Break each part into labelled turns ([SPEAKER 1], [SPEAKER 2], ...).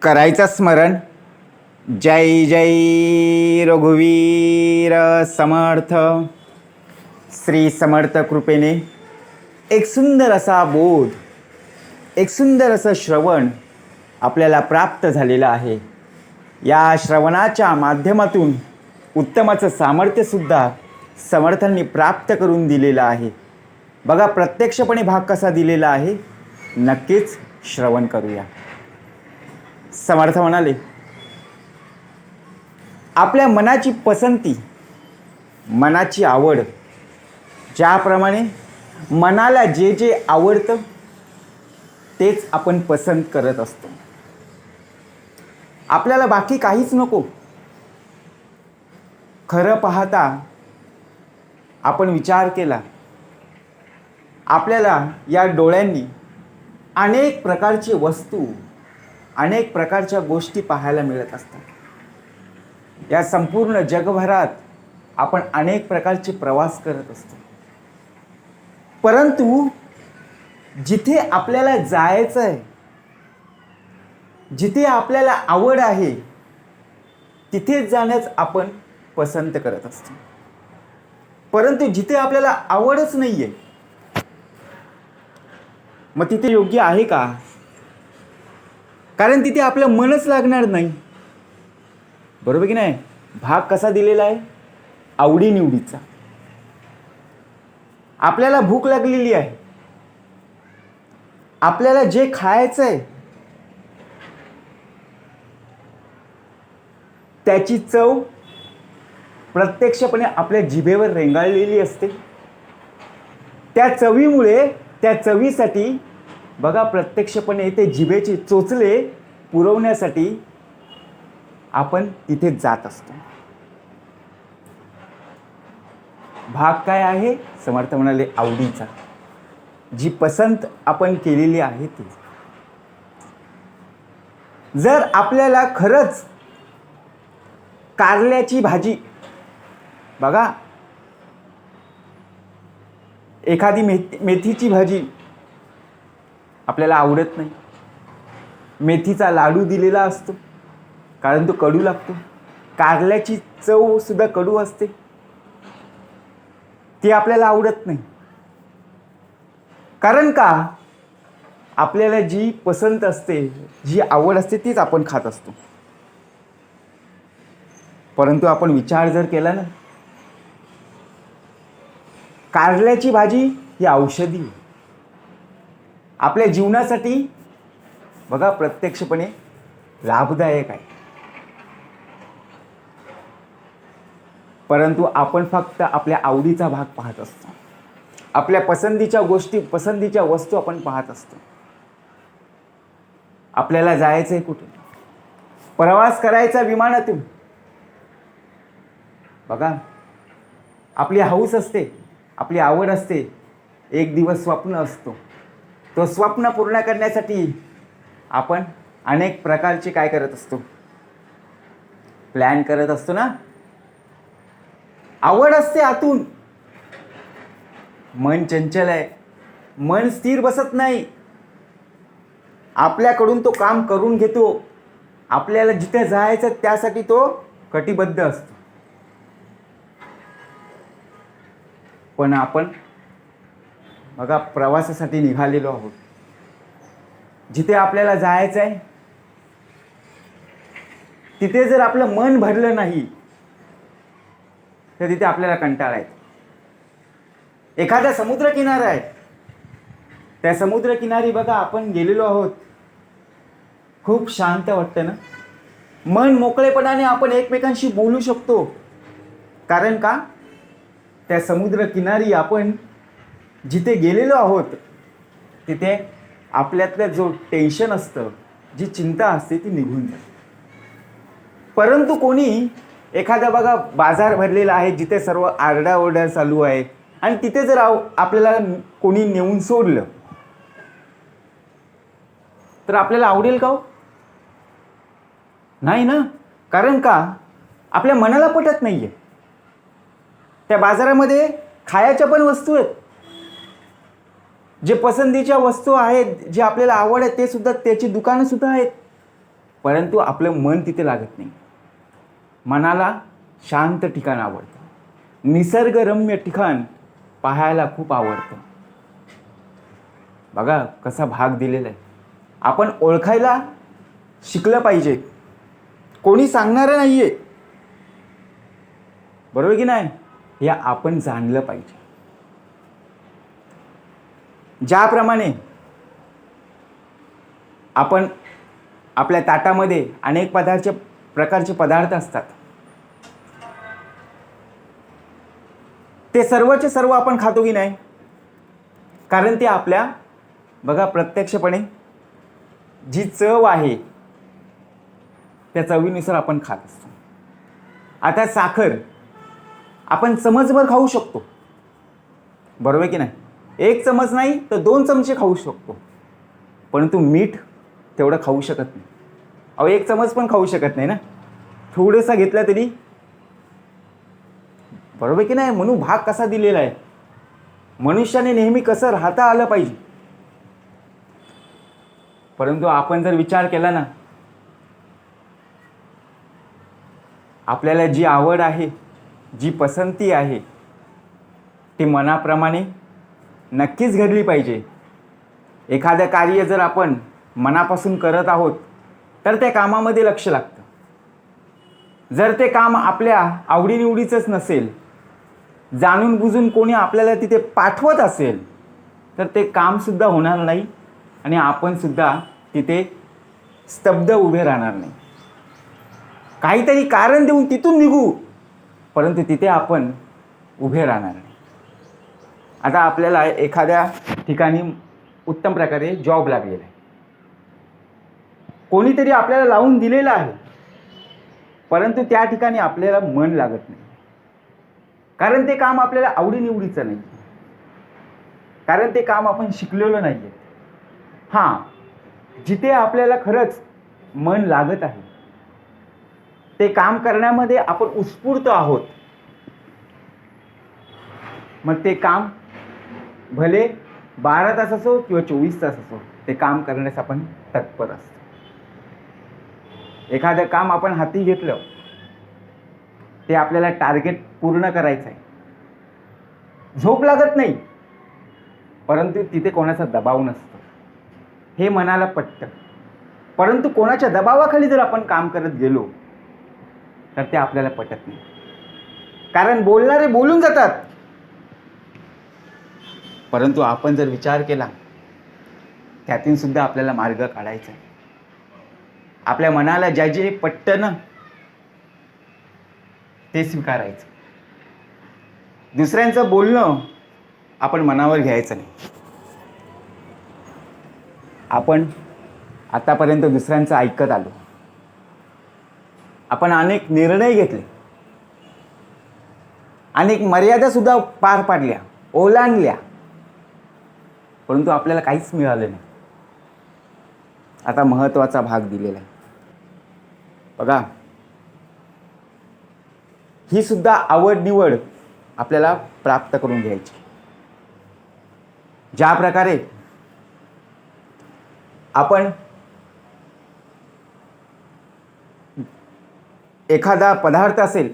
[SPEAKER 1] करायचं स्मरण. जय जय रघुवीर समर्थ. श्री समर्थ कृपेने एक सुंदर असा बोध, एक सुंदर असं श्रवण आपल्याला प्राप्त झालेलं आहे. या श्रवणाच्या माध्यमातून उत्तमाचं सामर्थ्यसुद्धा समर्थांनी प्राप्त करून दिलेलं आहे. बघा प्रत्यक्षपणे भाग कसा दिलेला आहे, नक्कीच श्रवण करूया. समर्थ म्हणाले, आपल्या मनाची पसंती, मनाची आवड, ज्याप्रमाणे मनाला जे जे आवडतं तेच आपण पसंत करत असतो. आपल्याला बाकी काहीच नको. खरं पाहता आपण विचार केला, आपल्याला या डोळ्यांनी अनेक प्रकारची वस्तू, अनेक प्रकारच्या गोष्टी पाहायला मिळत असतात. या संपूर्ण जगभरात आपण अनेक प्रकारचे प्रवास करत असतो. परंतु जिथे आपल्याला जायचं आहे, जिथे आपल्याला आवड आहे, तिथेच जाण्यास आपण पसंत करत असतो. परंतु जिथे आपल्याला आवडच नाही आहे, मग तिथे योग्य आहे का? कारण तिथे आपलं मनच लागणार नाही. बरोबर की नाही? भाग कसा दिलेला आहे? आवडीनिवडीचा. आपल्याला भूक लागलेली आहे, आपल्याला जे खायचं आहे त्याची चव प्रत्यक्षपणे आपल्या जिभेवर रेंगाळलेली असते. त्या चवीमुळे, त्या चवीसाठी बघा प्रत्यक्षपणे ते जिभेचे चोचले पुरवण्यासाठी आपण तिथे जात असतो. भाग काय आहे? समर्थ म्हणाले आवडीचा, जी पसंत आपण केलेली आहे ती. जर आपल्याला खरंच कारल्याची भाजी, बघा एखादी मेथीची भाजी आपल्याला आवडत नाही. मेथीचा लाडू दिलेला असतो कारण तो कडू लागतो. कारल्याची चव सुद्धा कडू असते, ती आपल्याला आवडत नाही. कारण का? आपल्याला जी पसंत असते, जी आवड असते तीच आपण खात असतो. परंतु आपण विचार जर केला ना, कारल्याची भाजी ही औषधी आहे. आपल्या जीवनासाठी बघा प्रत्यक्षपणे लाभदायक आहे. परंतु आपण फक्त आपल्या आवडीचा भाग पाहत असतो. आपल्या पसंतीच्या गोष्टी, पसंतीच्या वस्तू आपण पाहत असतो. आपल्याला जायचंय कुठे? प्रवास करायचा विमानातून. बघा आपली हौस असते, आपली आवड असते. एक दिवस स्वप्न असतो. तो स्वप्न पूर्ण करण्यासाठी आपण अनेक प्रकारचे काय करत असतो? प्लॅन करत असतो ना. आवड असते आतून. मन चंचल आहे, मन स्थिर बसत नाही. आपल्याकडून तो काम करून घेतो. आपल्याला जिथे जायचं त्यासाठी तो कटिबद्ध असतो. पण आपण बघा प्रवासासाठी निघालेलो आहोत. जिथे आपल्याला जायचं आहे तिथे जर आपलं मन भरलं नाही तर तिथे आपल्याला कंटाळा येतो. एखादा समुद्रकिनारा आहे, त्या समुद्रकिनारी बघा आपण गेलेलो आहोत. खूप शांत वाटतं ना. मन मोकळेपणाने आपण एकमेकांशी बोलू शकतो. कारण का? त्या समुद्रकिनारी आपण जिथे गेलेलो आहोत तिथे आपल्यातलं जो टेन्शन असतं, जी चिंता असते ती निघून जाते. परंतु कोणी एखादा बघा बाजार भरलेला आहे जिथे सर्व आरडाओरडा चालू आहे आणि तिथे जर आपल्याला कोणी नेऊन सोडलं तर आपल्याला आवडेल का? नाही ना. कारण का? आपल्या मनाला पटत नाहीये. त्या बाजारामध्ये खायच्या पण वस्तू आहेत, जे पसंतीच्या वस्तू आहेत, जे आपल्याला आवड आहे ते सुद्धा, त्याची दुकानं सुद्धा आहेत. परंतु आपलं मन तिथे लागत नाही. मनाला शांत ठिकाण आवडतं, निसर्गरम्य ठिकाण पाहायला खूप आवडतं. बघा कसा भाग दिलेला आहे. आपण ओळखायला शिकलं पाहिजे. कोणी सांगणारं नाही आहे, बरोबर की नाही, हे आपण जाणलं पाहिजे. ज्याप्रमाणे आपण आपल्या ताटामध्ये अनेक प्रकारचे पदार्थ असतात, ते सर्वचे सर्व आपण खातो की नाही, कारण ते आपल्या बघा प्रत्यक्षपणे जी चव आहे त्या चवीनुसार आपण खात असतो. आता साखर आपण चमचभर खाऊ शकतो, बरोबर की नाही, एक चमच नाही तर 2 चमचे खाऊ शकतो, परंतु मीठ तेवढं खाऊ शकत नाही. अहो 1 चमच पण खाऊ शकत नाही ना, थोडंसं घेतला तरी, बरोबर की नाही. म्हणून भाग कसा दिलेला आहे, मनुष्याने नेहमी कसं राहता आलं पाहिजे. परंतु आपण जर विचार केला ना, आपल्याला जी आवड आहे, जी पसंती आहे, ती मनाप्रमाणे नक्कीच घडली पाहिजे. एखादं कार्य जर आपण मनापासून करत आहोत तर त्या कामामध्ये लक्ष लागतं. जर ते काम आपल्या आवडीनिवडीचंच नसेल, जाणून बुजून कोणी आपल्याला तिथे पाठवत असेल, तर ते कामसुद्धा होणार नाही आणि आपणसुद्धा तिथे स्तब्ध उभे राहणार नाही. काहीतरी कारण देऊन तिथून निघू, परंतु तिथे आपण उभे राहणार नाही. आता आपल्याला एखाद्या ठिकाणी उत्तम प्रकारे जॉब लागलेला आहे, कोणीतरी आपल्याला लावून दिलेला आहे, परंतु त्या ठिकाणी आपल्याला मन लागत नाही, कारण ते काम आपल्याला आवडीनिवडीचं नाही, कारण ते काम आपण शिकलेलो नाही आहे. हां, जिथे आपल्याला खरंच मन लागत आहे, ते काम करण्यामध्ये आपण उत्स्फूर्त आहोत, मग ते काम भले 12 तास असो किंवा 24 तास असो, ते काम करण्यास आपण तत्पर असतो. एखादं काम आपण हाती घेतलं, ते आपल्याला टार्गेट पूर्ण करायचं आहे, झोप लागत नाही, परंतु तिथे कोणाचा दबाव नसतो, हे मनाला पटतं. परंतु कोणाच्या दबावाखाली जर आपण काम करत गेलो तर ते आपल्याला पटत नाही, कारण बोलणारे बोलून जातात. परंतु आपण जर विचार केला, त्यातून सुद्धा आपल्याला मार्ग काढायचा आहे. आपल्या मनाला ज्या जे पटतं ना, ते स्वीकारायचं. दुसऱ्यांचं बोलणं आपण मनावर घ्यायचं नाही. आपण आतापर्यंत दुसऱ्यांचं ऐकत आलो, आपण अनेक निर्णय घेतले, अनेक मर्यादा सुद्धा पार पाडल्या, ओलांडल्या, परंतु आपल्याला काहीच मिळालं नाही. आता महत्त्वाचा भाग दिलेला आहे बघा. ही सुद्धा आवड निवड आपल्याला प्राप्त करून घ्यायची. ज्या प्रकारे आपण एखादा पदार्थ असेल,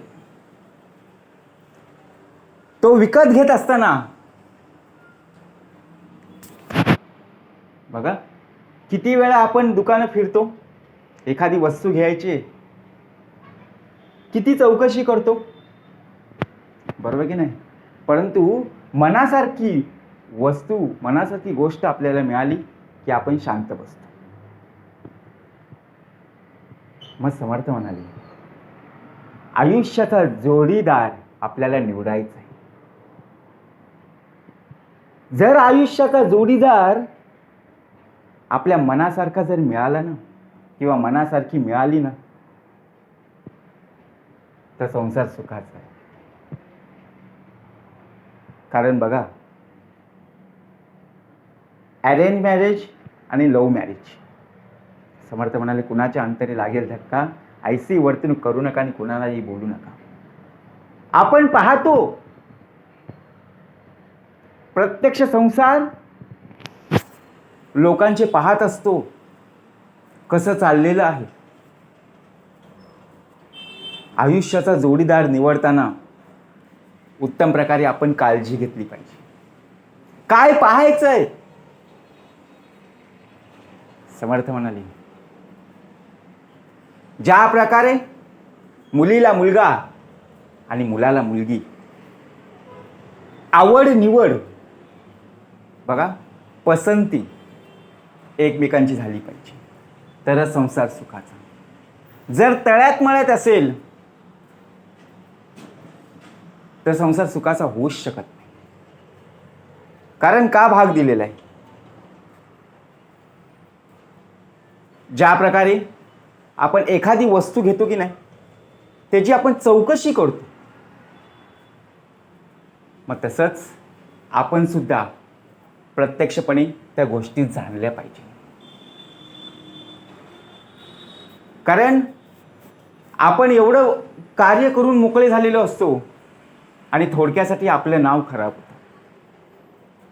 [SPEAKER 1] तो विकत घेत असताना बघा किती वेळा आपण दुकानं फिरतो, एखादी वस्तू घ्यायची, किती चौकशी करतो, बरोबर की नाही. परंतु मनासारखी वस्तू, मनासारखी गोष्ट आपल्याला मिळाली की आपण शांत बसतो. मग समर्थ म्हणाले, आयुष्याचा जोडीदार आपल्याला निवडायचा आहे. जर आयुष्याचा जोडीदार आपल्या मनासारखा जर मिळाला ना, किंवा मनासारखी मिळाली ना, तर संसार सुखाचा आहे. कारण बघा, अरेंज मॅरेज आणि लव्ह मॅरेज, समर्थ म्हणाले, कुणाच्या अंतरी लागेल धक्का, ऐसी वर्तणूक करू नका आणि कुणालाही बोलू नका. आपण पाहतो प्रत्यक्ष संसार लोकांचे पाहत असतो कसं चाललेलं आहे, आयुष्याचा जोडीदार निवडताना उत्तम प्रकारे आपण काळजी घेतली पाहिजे. काय पाहायचंय? समर्थ म्हणाले, ज्या प्रकारे मुलीला मुलगा आणि मुलाला मुलगी, आवड निवड बघा, पसंती एकमेकांची झाली पाहिजे, तरच संसार सुखाचा. जर तळ्यात मळ्यात असेल तर संसार सुखाचा होऊच शकत नाही. कारण का भाग दिलेला आहे. ज्या प्रकारे आपण एखादी वस्तू घेतो की नाही, त्याची आपण चौकशी करतो, मग तसंच आपण सुद्धा प्रत्यक्षपणे त्या गोष्टी जाणल्या पाहिजे. कारण आपण एवढं कार्य करून मोकळे झालेलो असतो आणि थोडक्यासाठी आपलं नाव खराब होतं.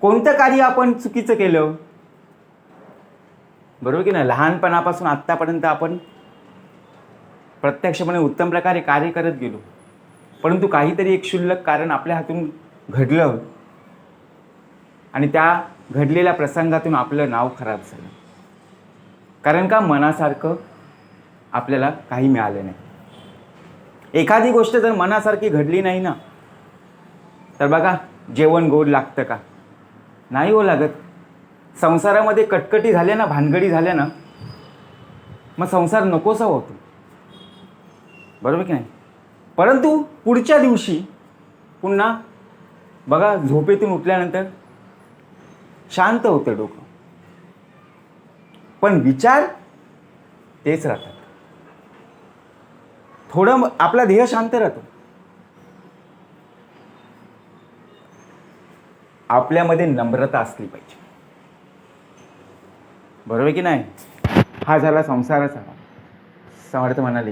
[SPEAKER 1] कोणतं कार्य आपण चुकीचं केलं, बरोबर की नाही? लहानपणापासून आत्तापर्यंत आपण प्रत्यक्षपणे उत्तम प्रकारे कार्य करत गेलो, परंतु काहीतरी एक क्षुल्लक कारण आपल्या हातून घडलं आणि त्या घडलेल्या प्रसंगातून आपलं नाव खराब झालं. कारण का? मनासारखं आपल्याला काही मिळालं नाही. एखादी गोष्ट जर मनासारखी घडली नाही ना, तर बघा, जेवण गोड लागतं का? नाही हो लागत. संसारामध्ये कटकटी झाल्या ना, भानगडी झाल्या ना, मग संसार नकोसा होतो, बरोबर की नाही? परंतु पुढच्या दिवशी पुन्हा बघा, झोपेतून उठल्यानंतर शांत होतं डोकं, पण विचार तेच राहतात. थोडं आपला देह शांत राहतो. आपल्यामध्ये नम्रता असली पाहिजे, बरोबर की नाही? हा झाला संसाराचा. समर्थ म्हणाले,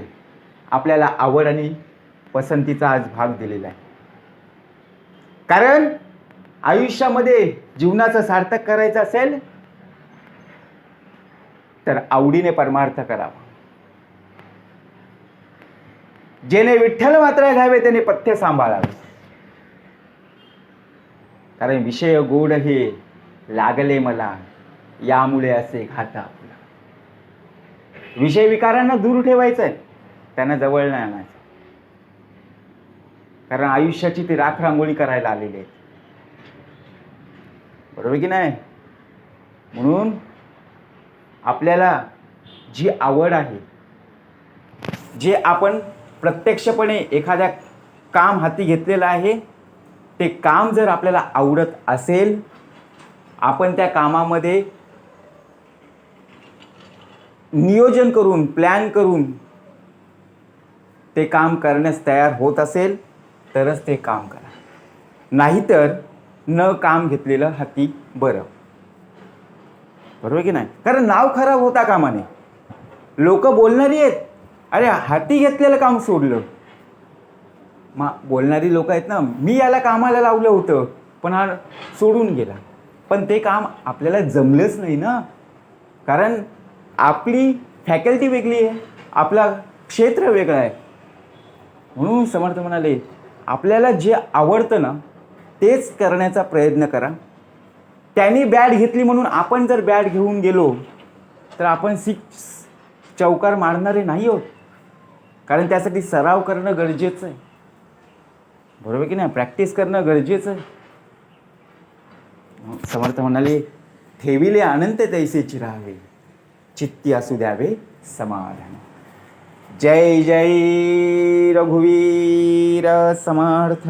[SPEAKER 1] आपल्याला आवड आणि पसंतीचा आज भाग दिलेला आहे. कारण आयुष्यामध्ये जीवनाचं सार्थक करायचं असेल तर आवडीने परमार्थ करावा. जेणे विठ्ठल मात्र घ्यावे त्याने पथ्य सांभाळावे. कारण विषय गोड हे लागले मला, यामुळे असे घाता आपला. विषय विकारांना दूर ठेवायचं आहे, त्यांना जवळ नाही आणायचं. कारण आयुष्याची ते राख रांगोळी करायला आलेले आहेत, बरोबर की नाही? म्हणून आपल्याला जी आवड आहे, जे आपण प्रत्यक्षपणे एखाद्या काम हाती घेतलेलं आहे, ते काम जर आपल्याला आवडत असेल, आपण त्या कामामध्ये नियोजन करून, प्लॅन करून ते काम करण्यास तयार होत असेल तरच ते काम करा. नाहीतर न काम घेतलेलं हाती बरं, बरोबर की नाही? कारण नाव खराब होता कामा नये. लोक बोलणारी आहेत, अरे हाती घेतलेलं काम सोडलं. मग बोलणारी लोक आहेत ना, मी याला कामाला लावलं होतं पण हा सोडून गेला. पण ते काम आपल्याला जमलंच नाही ना, कारण आपली फॅकल्टी वेगळी आहे, आपला क्षेत्र वेगळं आहे. म्हणून समर्थ म्हणाले, आपल्याला जे आवडतं ना तेच करण्याचा प्रयत्न करा. त्यांनी बॅट घेतली म्हणून आपण जर बॅट घेऊन गेलो तर आपण सिक्स चौकार मारणारे नाही आहोत. कारण त्यासाठी सराव करणं गरजेचं आहे, बरोबर की नाही? प्रॅक्टिस करणं गरजेचं आहे. समर्थ म्हणाले, ठेविले अनंत तैसेची राहावे, चित्ती असू द्यावे समाधान. जय जय रघुवीर समर्थ.